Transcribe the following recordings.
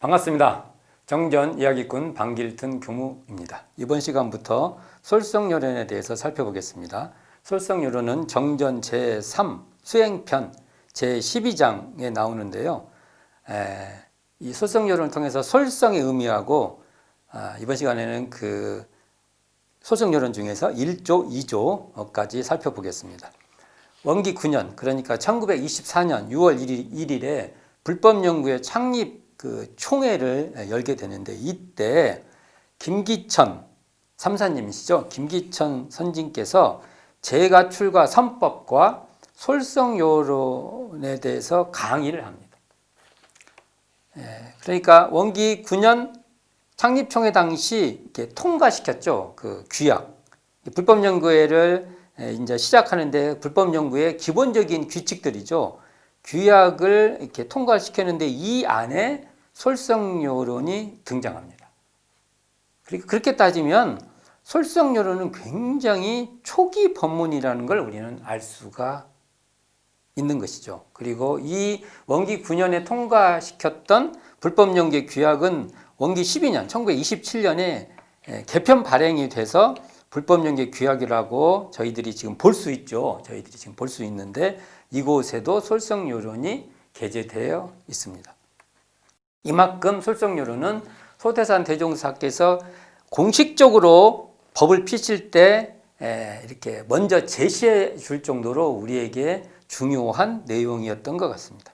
반갑습니다. 정전 이야기꾼 방길튼 교무입니다. 이번 시간부터 솔성요론에 대해서 살펴보겠습니다. 솔성요론은 정전 제3 수행편 제12장에 나오는데요. 이 솔성요론을 통해서 솔성의 의미하고 이번 시간에는 그 솔성요론 중에서 1조, 2조까지 살펴보겠습니다. 원기 9년, 그러니까 1924년 6월 1일에 불법연구회 창립 그 총회를 열게 되는데, 이때 김기천 삼사님이시죠. 김기천 선진께서 재가출과 선법과 솔성요론에 대해서 강의를 합니다. 그러니까 원기 9년 창립총회 당시 이렇게 통과시켰죠. 그 규약. 불법연구회를 이제 시작하는데 불법연구의 기본적인 규칙들이죠. 규약을 이렇게 통과시켰는데 이 안에 솔성요론이 등장합니다. 그러니까 그렇게 따지면 솔성요론은 굉장히 초기 법문이라는 걸 우리는 알 수가 있는 것이죠. 그리고 이 원기 9년에 통과시켰던 불법연구의 규약은 원기 12년 1927년에 개편 발행이 돼서 불법연구의 규약이라고 저희들이 지금 볼 수 있죠. 저희들이 지금 볼 수 있는데 이곳에도 솔성요론이 게재되어 있습니다. 이만큼 솔성요론은 소태산 대종사께서 공식적으로 법을 피실 때 이렇게 먼저 제시해 줄 정도로 우리에게 중요한 내용이었던 것 같습니다.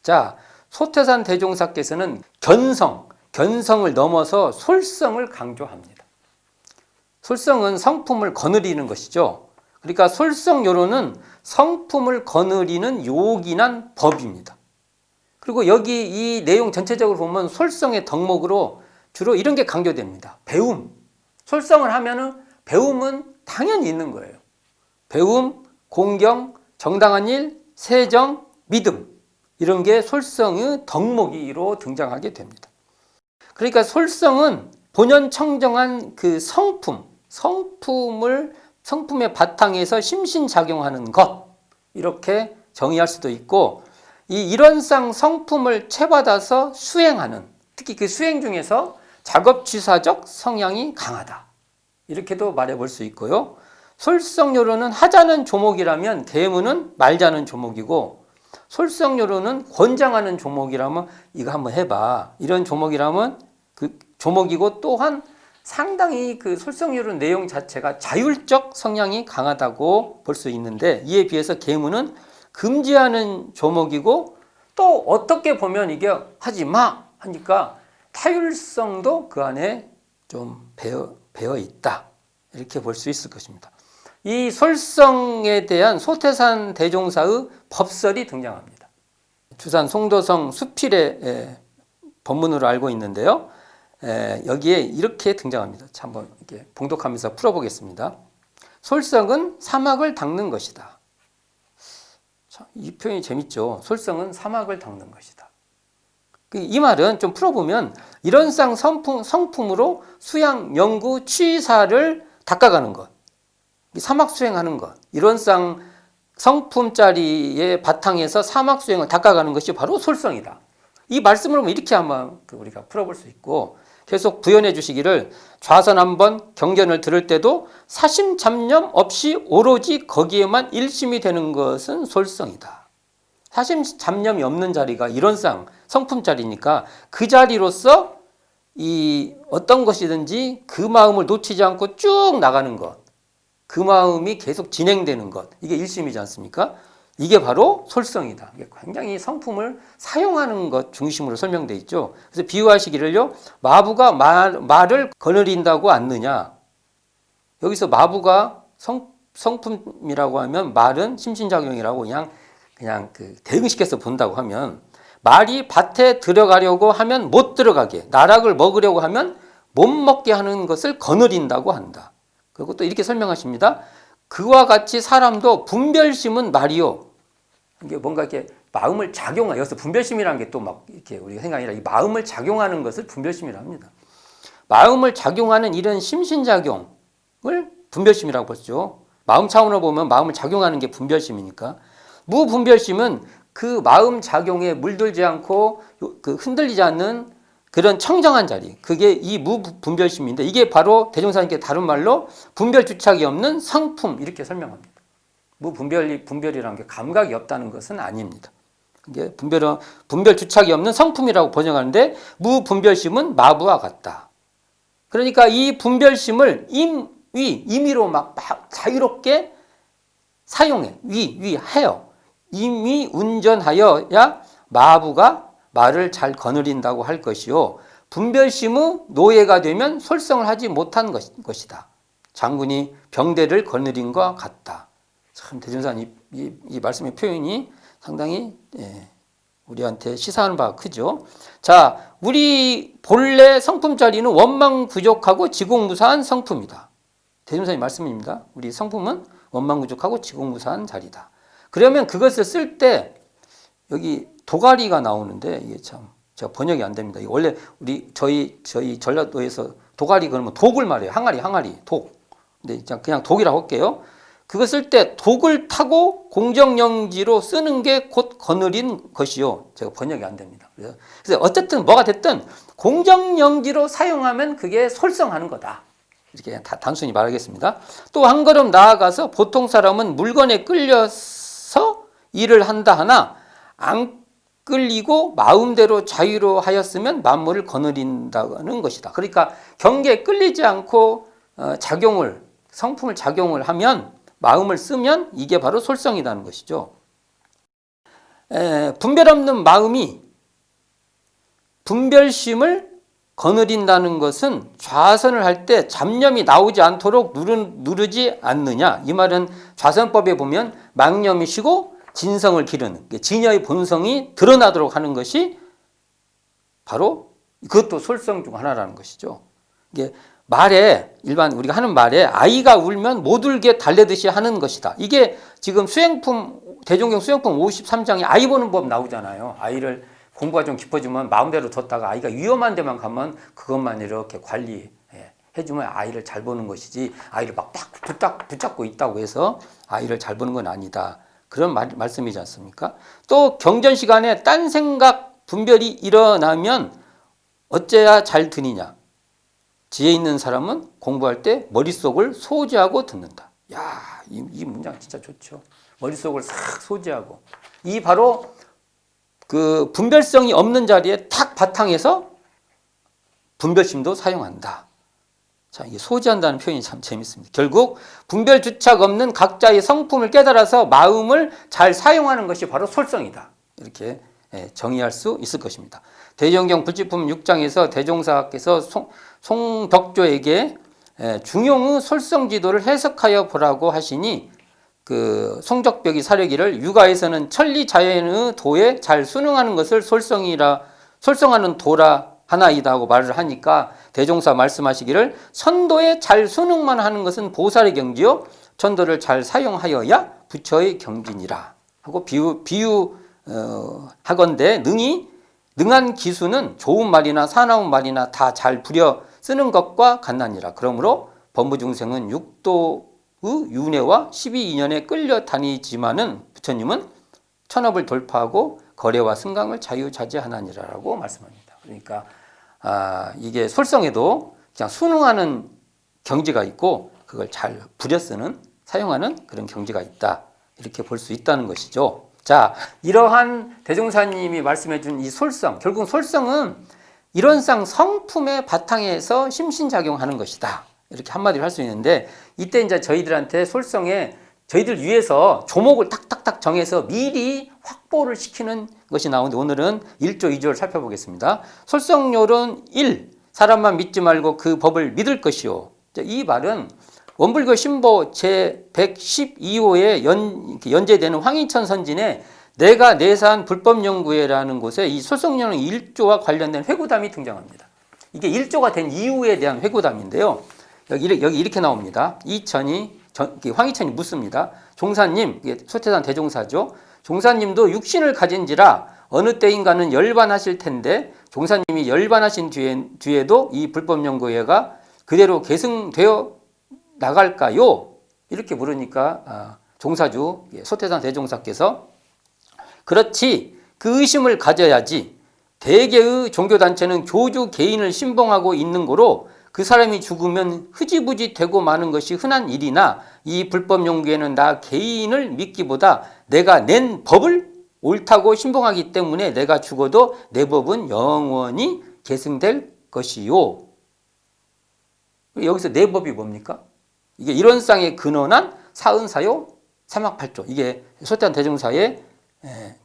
자, 소태산 대종사께서는 견성을 넘어서 솔성을 강조합니다. 솔성은 성품을 거느리는 것이죠. 그러니까 솔성요론은 성품을 거느리는 요긴한 법입니다. 그리고 여기 이 내용 전체적으로 보면 솔성의 덕목으로 주로 이런 게 강조됩니다. 배움. 솔성을 하면은 배움은 당연히 있는 거예요. 배움, 공경, 정당한 일, 세정, 믿음. 이런 게 솔성의 덕목으로 등장하게 됩니다. 그러니까 솔성은 본연 청정한 그 성품의 바탕에서 심신작용하는 것, 이렇게 정의할 수도 있고, 이 일원상 성품을 채받아서 수행하는, 특히 그 수행 중에서 작업취사적 성향이 강하다, 이렇게도 말해볼 수 있고요. 솔성요론은 하자는 조목이라면 계문은 말자는 조목이고, 솔성요론은 권장하는 조목이라면 이거 한번 해봐, 이런 조목이라면 그 조목이고, 또한 상당히 그 솔성요론 내용 자체가 자율적 성향이 강하다고 볼 수 있는데, 이에 비해서 계문은 금지하는 조목이고, 또 어떻게 보면 이게 하지 마 하니까 타율성도 그 안에 좀 배어 있다, 이렇게 볼 수 있을 것입니다. 이 솔성에 대한 소태산 대종사의 법설이 등장합니다. 주산 송도성 수필의 법문으로 알고 있는데요. 여기에 이렇게 등장합니다. 한번 이렇게 봉독하면서 풀어보겠습니다. 솔성은 사막을 닦는 것이다. 이 표현이 재밌죠. 솔성은 사막을 닦는 것이다. 이 말은 좀 풀어보면 일원상 성품으로 수양, 연구, 취사를 닦아가는 것, 사막 수행하는 것, 일원상 성품짜리의 바탕에서 사막 수행을 닦아가는 것이 바로 솔성이다. 이 말씀을 보면 이렇게 한번 우리가 풀어볼 수 있고, 계속 구현해 주시기를, 좌선 한번 경전을 들을 때도 사심 잡념 없이 오로지 거기에만 일심이 되는 것은 솔성이다. 사심 잡념이 없는 자리가 일원상 성품 자리니까 그 자리로서 이 어떤 것이든지 그 마음을 놓치지 않고 쭉 나가는 것, 그 마음이 계속 진행되는 것, 이게 일심이지 않습니까? 이게 바로 솔성이다. 이게 굉장히 성품을 사용하는 것 중심으로 설명되어 있죠. 그래서 비유하시기를요, 마부가 말을 거느린다고 않느냐. 여기서 마부가 성품이라고 하면 말은 심신작용이라고 그냥 그 대응시켜서 본다고 하면, 말이 밭에 들어가려고 하면 못 들어가게, 나락을 먹으려고 하면 못 먹게 하는 것을 거느린다고 한다. 그리고 또 이렇게 설명하십니다. 그와 같이 사람도 분별심은 말이요. 이게 뭔가 이렇게 마음을 작용하, 여기서 분별심이라는 게 또 막 이렇게 우리가 생각이 아니라 이 마음을 작용하는 것을 분별심이라고 합니다. 마음을 작용하는 이런 심신작용을 분별심이라고 보죠. 마음 차원으로 보면 마음을 작용하는 게 분별심이니까, 무분별심은 그 마음 작용에 물들지 않고 그 흔들리지 않는 그런 청정한 자리, 그게 이 무분별심인데 이게 바로 대종사님께 다른 말로 분별주착이 없는 성품 이렇게 설명합니다. 분별이라는 게 감각이 없다는 것은 아닙니다. 이게 분별주착이 없는 성품이라고 번역하는데 무분별심은 마부와 같다. 그러니까 이 분별심을 임의로 막 자유롭게 사용해, 위하여 임의 운전하여야 마부가 말을 잘 거느린다고 할 것이요. 분별심의 노예가 되면 솔성을 하지 못한 것이다. 장군이 병대를 거느린 것 같다. 참 대종사님 이 말씀의 표현이 상당히 우리한테 시사하는 바가 크죠. 자, 우리 본래 성품 자리는 원망부족하고 지공무사한 성품이다. 대종사님 말씀입니다. 우리 성품은 원망부족하고 지공무사한 자리다. 그러면 그것을 쓸 때 여기 도가리가 나오는데 이게 참 제가 번역이 안 됩니다. 이게 원래 저희 전라도에서 도가리 그러면 독을 말해요. 항아리 독. 근데 그냥 독이라고 할게요. 그거 쓸 때 독을 타고 공정영지로 쓰는 게 곧 거느린 것이요. 제가 번역이 안 됩니다. 그래서 어쨌든 뭐가 됐든 공정영지로 사용하면 그게 솔성하는 거다. 이렇게 다 단순히 말하겠습니다. 또 한 걸음 나아가서 보통 사람은 물건에 끌려서 일을 한다 하나 안 끌리고 마음대로 자유로 하였으면 만물을 거느린다는 것이다. 그러니까 경계에 끌리지 않고 성품을 작용을 하면 마음을 쓰면 이게 바로 솔성이라는 것이죠. 분별 없는 마음이 분별심을 거느린다는 것은 좌선을 할 때 잡념이 나오지 않도록 누르지 않느냐. 이 말은 좌선법에 보면 망념이 쉬고 진성을 기르는 진여의 본성이 드러나도록 하는 것이 바로 그것도 솔성 중 하나라는 것이죠. 이게 말에 일반 우리가 하는 말에 아이가 울면 못 울게 달래듯이 하는 것이다. 이게 지금 대종경 수행품 53장에 아이 보는 법 나오잖아요. 아이를 공부가 좀 깊어지면 마음대로 뒀다가 아이가 위험한 데만 가면 그것만 이렇게 관리해주면 아이를 잘 보는 것이지 아이를 막 붙잡고 있다고 해서 아이를 잘 보는 건 아니다. 그런 말씀이지 않습니까? 또 경전 시간에 딴 생각 분별이 일어나면 어째야 잘 드니냐. 지혜 있는 사람은 공부할 때 머릿속을 소지하고 듣는다. 야, 이 문장 진짜 좋죠. 머릿속을 싹 소지하고. 이 바로 그 분별성이 없는 자리에 탁 바탕에서 분별심도 사용한다. 자, 이게 소지한다는 표현이 참 재밌습니다. 결국 분별 주착 없는 각자의 성품을 깨달아서 마음을 잘 사용하는 것이 바로 솔성이다. 이렇게 정의할 수 있을 것입니다. 대종경 불지품 6장에서 대종사께서 송덕조에게 중용의 솔성지도를 해석하여 보라고 하시니 그 송적벽이 사려기를 육아에서는 천리자연의 도에 잘 순응하는 것을 솔성하는 도라 하나이다 하고 말을 하니까 대종사 말씀하시기를 선도에 잘 순응만 하는 것은 보살의 경지요 천도를 잘 사용하여야 부처의 경지니라 하고 하건대 능한 기수는 좋은 말이나 사나운 말이나 다 잘 부려 쓰는 것과 같나니라. 그러므로 범부중생은 육도의 윤회와 12인연에 끌려 다니지만은 부처님은 천업을 돌파하고 거래와 승강을 자유자재하나니라라고 말씀합니다. 그러니까 이게 솔성에도 그냥 순응하는 경지가 있고 그걸 잘 부려 쓰는 사용하는 그런 경지가 있다. 이렇게 볼 수 있다는 것이죠. 자, 이러한 대종사님이 말씀해 준 이 솔성, 결국 솔성은 이론상 성품의 바탕에서 심신작용하는 것이다. 이렇게 한마디로 할 수 있는데 이때 이제 저희들한테 솔성에 저희들 위해서 조목을 탁탁탁 정해서 미리 확보를 시키는 것이 나오는데 오늘은 1조 2조를 살펴보겠습니다. 솔성요론 1. 사람만 믿지 말고 그 법을 믿을 것이요. 이 말은 원불교 신보 제112호에 연재되는 황인천 선진의 내가 내사한 불법연구회라는 곳에 이 솔성요론 1조와 관련된 회고담이 등장합니다. 이게 1조가 된 이유에 대한 회고담인데요. 여기 이렇게 나옵니다. 황희천이 묻습니다. 종사님, 소태산 대종사죠. 종사님도 육신을 가진지라 어느 때인가는 열반하실 텐데 종사님이 열반하신 뒤에도 이 불법연구회가 그대로 계승되어 나갈까요? 이렇게 물으니까 소태산 대종사께서 그렇지 그 의심을 가져야지 대개의 종교단체는 교주 개인을 신봉하고 있는 거로 그 사람이 죽으면 흐지부지 되고 마는 것이 흔한 일이나 이 불법 용기에는 나 개인을 믿기보다 내가 낸 법을 옳다고 신봉하기 때문에 내가 죽어도 내 법은 영원히 계승될 것이요. 여기서 내 법이 뭡니까? 이게 이론상에 근원한 사은사요 삼학팔조, 이게 소태한 대종사의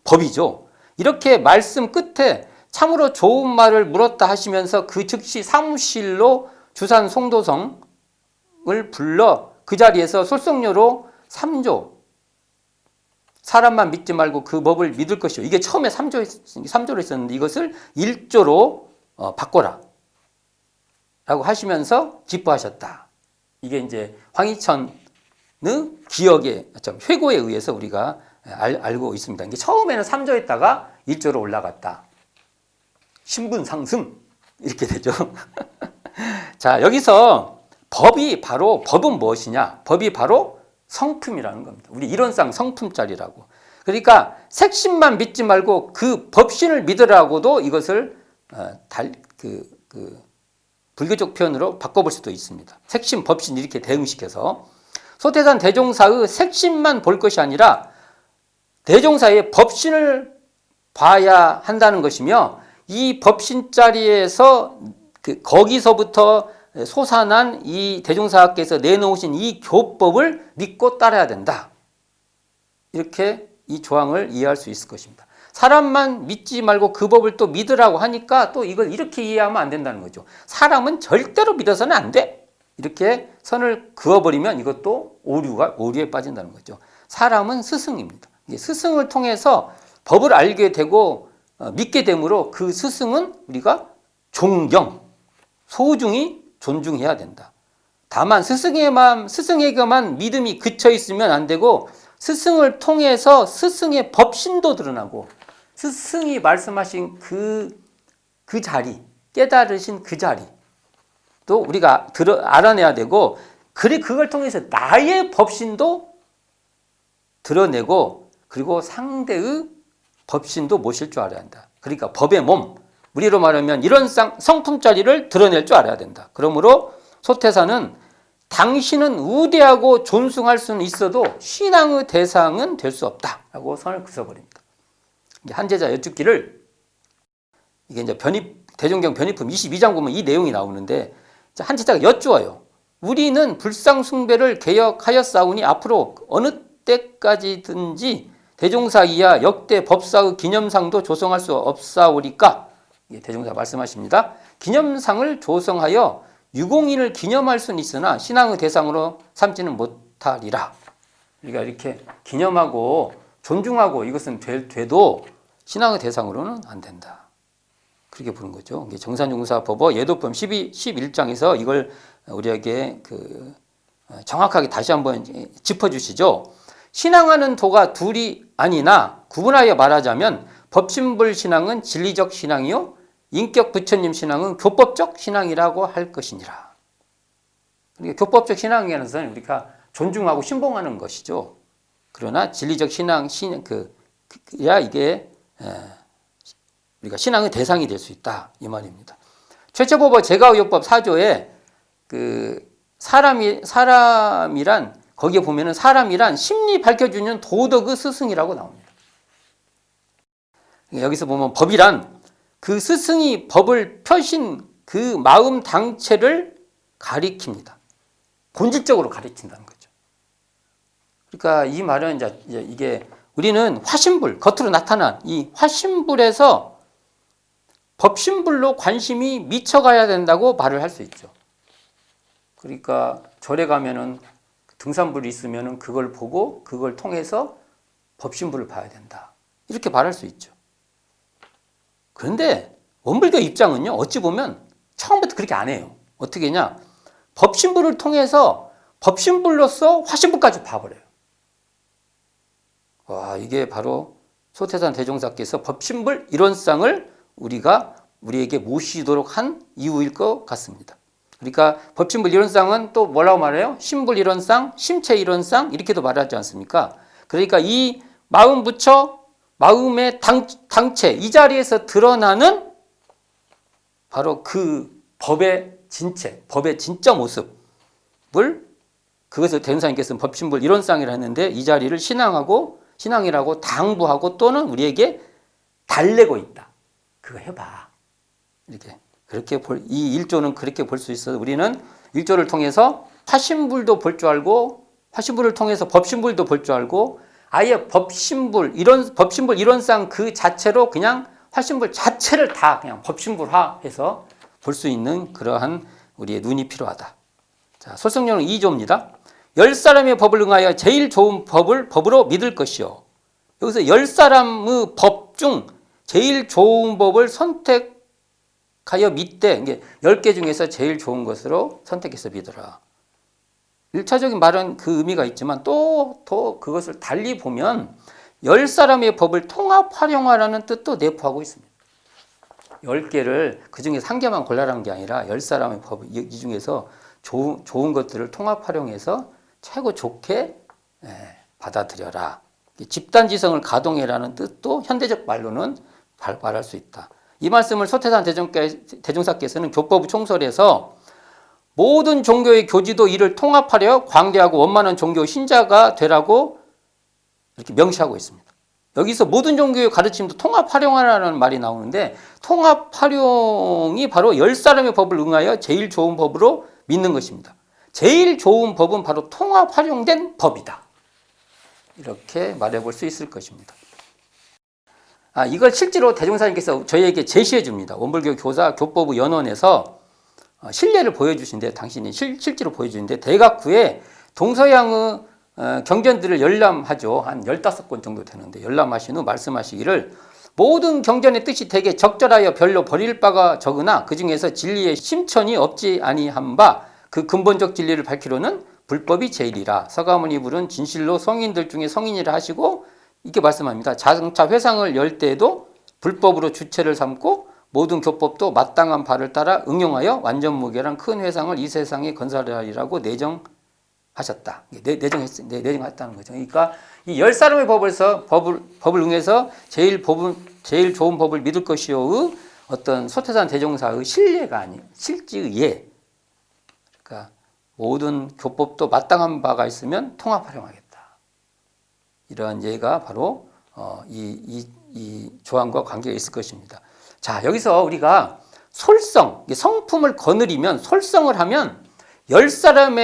법이죠. 이렇게 말씀 끝에 참으로 좋은 말을 물었다 하시면서 그 즉시 사무실로 주산 송도성을 불러 그 자리에서 솔성료로 3조, 사람만 믿지 말고 그 법을 믿을 것이요. 이게 처음에 3조로 있었는데 이것을 1조로 바꿔라 라고 하시면서 기뻐하셨다. 이게 이제 황희천의 기억의 회고에 의해서 우리가 알고 있습니다. 이게 처음에는 3조였다가 1조로 올라갔다. 신분 상승 이렇게 되죠. 자, 여기서 법은 무엇이냐? 법이 바로 성품이라는 겁니다. 우리 이론상 성품짜리라고. 그러니까 색신만 믿지 말고 그 법신을 믿으라고도 이것을 불교적 표현으로 바꿔볼 수도 있습니다. 색신, 법신 이렇게 대응시켜서 소태산 대종사의 색신만 볼 것이 아니라 대종사의 법신을 봐야 한다는 것이며 이 법신 자리에서 거기서부터 솟아난 이 대종사께서 내놓으신 이 교법을 믿고 따라야 된다. 이렇게 이 조항을 이해할 수 있을 것입니다. 사람만 믿지 말고 그 법을 또 믿으라고 하니까 또 이걸 이렇게 이해하면 안 된다는 거죠. 사람은 절대로 믿어서는 안 돼. 이렇게 선을 그어버리면 이것도 오류에 빠진다는 거죠. 사람은 스승입니다. 스승을 통해서 법을 알게 되고 믿게 되므로 그 스승은 우리가 소중히 존중해야 된다. 다만 스승에게만 믿음이 그쳐 있으면 안 되고 스승을 통해서 스승의 법신도 드러나고 스승이 말씀하신 그 자리, 깨달으신 그 자리 또 우리가 알아내야 되고 그걸 통해서 나의 법신도 드러내고 그리고 상대의 법신도 모실 줄 알아야 한다. 그러니까 법의 몸, 우리로 말하면 이런 성품짜리를 드러낼 줄 알아야 된다. 그러므로 소태사는 당신은 우대하고 존숭할 수는 있어도 신앙의 대상은 될 수 없다라고 선을 그어버립니다. 한제자 여쭙기를 이게 이제 대종경 변입품 22장 보면 이 내용이 나오는데 한제자가 여쭈어요. 우리는 불상숭배를 개혁하였사오니 앞으로 어느 때까지든지 대종사 이하 역대 법사의 기념상도 조성할 수 없사오리까? 대종사 말씀하십니다. 기념상을 조성하여 유공인을 기념할 수는 있으나 신앙의 대상으로 삼지는 못하리라. 우리가 이렇게 기념하고 존중하고 이것은 돼도 신앙의 대상으로는 안 된다. 그렇게 보는 거죠. 정산용사법어 예도법 11장에서 이걸 우리에게 정확하게 다시 한번 짚어주시죠. 신앙하는 도가 둘이 아니나 구분하여 말하자면 법신불 신앙은 진리적 신앙이요 인격 부처님 신앙은 교법적 신앙이라고 할 것이니라. 그러니까 교법적 신앙이라는 것은 우리가 존중하고 신봉하는 것이죠. 그러나 진리적 신앙이야 이게 우리가 신앙의 대상이 될 수 있다 이 말입니다. 최초법어 제가의욕법 4조에 사람이란 거기에 보면은 사람이란 심리 밝혀주는 도덕의 스승이라고 나옵니다. 여기서 보면 법이란 그 스승이 법을 펴신 그 마음 당체를 가리킵니다. 본질적으로 가르친다는 거죠. 그러니까 이 말은 이제 이게 우리는 화신불, 겉으로 나타난 이 화신불에서 법신불로 관심이 미쳐가야 된다고 말을 할 수 있죠. 그러니까 절에 가면은 등산불이 있으면은 그걸 보고 그걸 통해서 법신불을 봐야 된다. 이렇게 말할 수 있죠. 그런데 원불교 입장은요, 어찌 보면 처음부터 그렇게 안 해요. 어떻게 하냐? 법신불을 통해서 법신불로서 화신불까지 봐버려요. 와, 이게 바로 소태산 대종사께서 법신불 이론상을 우리에게 모시도록 한 이유일 것 같습니다. 그러니까 법신불 이론상은 또 뭐라고 말해요? 신불 이론상, 심체 이론상 이렇게도 말하지 않습니까? 그러니까 이 마음 부처, 마음의 당체 이 자리에서 드러나는 바로 그 법의 진체, 법의 진짜 모습을 그것을 대운사님께서는 법신불 이론상이라 했는데 이 자리를 신앙이라고 당부하고 또는 우리에게 달래고 있다. 그거 해봐. 이 일조는 그렇게 볼 수 있어서 우리는 일조를 통해서 화신불도 볼 줄 알고 화신불을 통해서 법신불도 볼 줄 알고 아예 법신불 이론상 그 자체로 그냥 화신불 자체를 다 그냥 법신불화해서 볼 수 있는 그러한 우리의 눈이 필요하다. 자, 솔성령은 2조입니다. 10사람의 법을 응하여 제일 좋은 법을 법으로 믿을 것이요. 여기서 10사람의 법 중 제일 좋은 법을 선택하여 믿되, 10개 중에서 제일 좋은 것으로 선택해서 믿어라. 1차적인 말은 그 의미가 있지만 또 그것을 달리 보면 10사람의 법을 통합 활용하라는 뜻도 내포하고 있습니다. 10개를 그 중에서 한 개만 골라라는 게 아니라 10사람의 법, 이 중에서 좋은 것들을 통합 활용해서 최고 좋게 받아들여라. 집단지성을 가동해라는 뜻도 현대적 말로는 말할 수 있다. 이 말씀을 소태산 대종사께서는 교법부 총설에서 모든 종교의 교지도 이를 통합하려 광대하고 원만한 종교 신자가 되라고 이렇게 명시하고 있습니다. 여기서 모든 종교의 가르침도 통합 활용하라는 말이 나오는데 통합 활용이 바로 10사람의 법을 응하여 제일 좋은 법으로 믿는 것입니다. 제일 좋은 법은 바로 통합 활용된 법이다. 이렇게 말해볼 수 있을 것입니다. 이걸 실제로 대종사님께서 저희에게 제시해 줍니다. 원불교 교사 교법부 연원에서 실례를 보여주신데 당신이 실제로 보여주는데 대각후에 동서양의 경전들을 열람하죠. 한 15권 정도 되는데 열람하신 후 말씀하시기를 모든 경전의 뜻이 되게 적절하여 별로 버릴 바가 적으나 그 중에서 진리의 심천이 없지 아니한 바 그 근본적 진리를 밝히려는 불법이 제일이라. 서가모니 불은 진실로 성인들 중에 성인이라 하시고 이렇게 말씀합니다. 자동차 회상을 열 때에도 불법으로 주체를 삼고 모든 교법도 마땅한 바를 따라 응용하여 완전무결한 큰 회상을 이 세상에 건설하리라고 내정하셨다. 내정했다는 거죠. 그러니까 이 10사람의 법을 응해서 제일 좋은 법을 믿을 것이요의 어떤 소태산 대종사의 신뢰가 아닌 실지의 그러니까 모든 교법도 마땅한 바가 있으면 통합 활용하겠다. 이러한 예가 바로 이 조항과 관계가 있을 것입니다. 자, 여기서 우리가 성품을 거느리면 솔성을 하면 10사람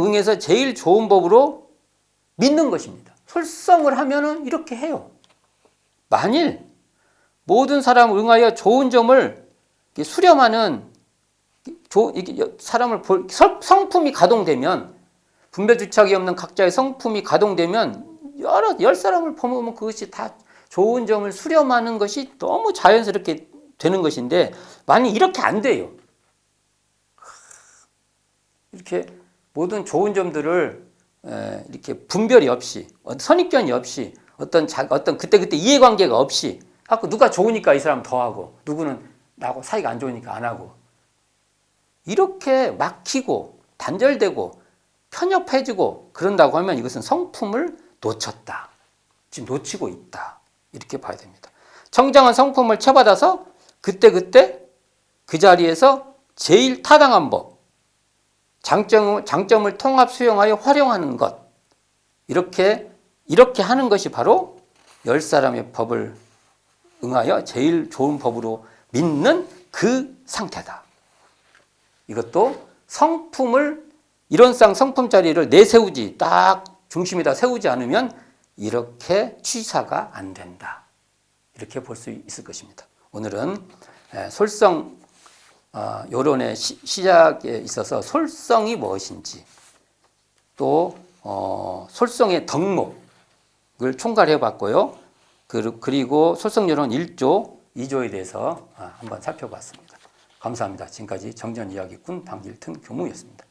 응해서 제일 좋은 법으로 믿는 것입니다. 솔성을 하면은 이렇게 해요. 만일 모든 사람을 응하여 좋은 점을 수렴하는 사람을 성품이 가동되면 분별주착이 없는 각자의 성품이 가동되면 10사람을 보면 그것이 다 좋은 점을 수렴하는 것이 너무 자연스럽게 되는 것인데 만약 이렇게 안 돼요. 이렇게 모든 좋은 점들을 이렇게 분별이 없이 선입견이 없이 어떤 그때 이해관계가 없이 누가 좋으니까 이 사람 더 하고 누구는 나하고 사이가 안 좋으니까 안 하고 이렇게 막히고 단절되고 편협해지고 그런다고 하면 이것은 성품을 놓쳤다. 지금 놓치고 있다. 이렇게 봐야 됩니다. 청정한 성품을 채받아서 그때 그 자리에서 제일 타당한 법, 장점을 통합 수용하여 활용하는 것 이렇게 하는 것이 바로 10사람의 법을 응하여 제일 좋은 법으로 믿는 그 상태다. 이것도 성품을 이론상 성품 자리를 내세우지 딱 중심에다 세우지 않으면 이렇게 취사가 안 된다. 이렇게 볼 수 있을 것입니다. 오늘은 솔성 요론의 시작에 있어서 솔성이 무엇인지 또 솔성의 덕목을 총괄해 봤고요. 그리고 솔성요론 1조, 2조에 대해서 한번 살펴봤습니다. 감사합니다. 지금까지 정전이야기꾼 방길튼 교무였습니다.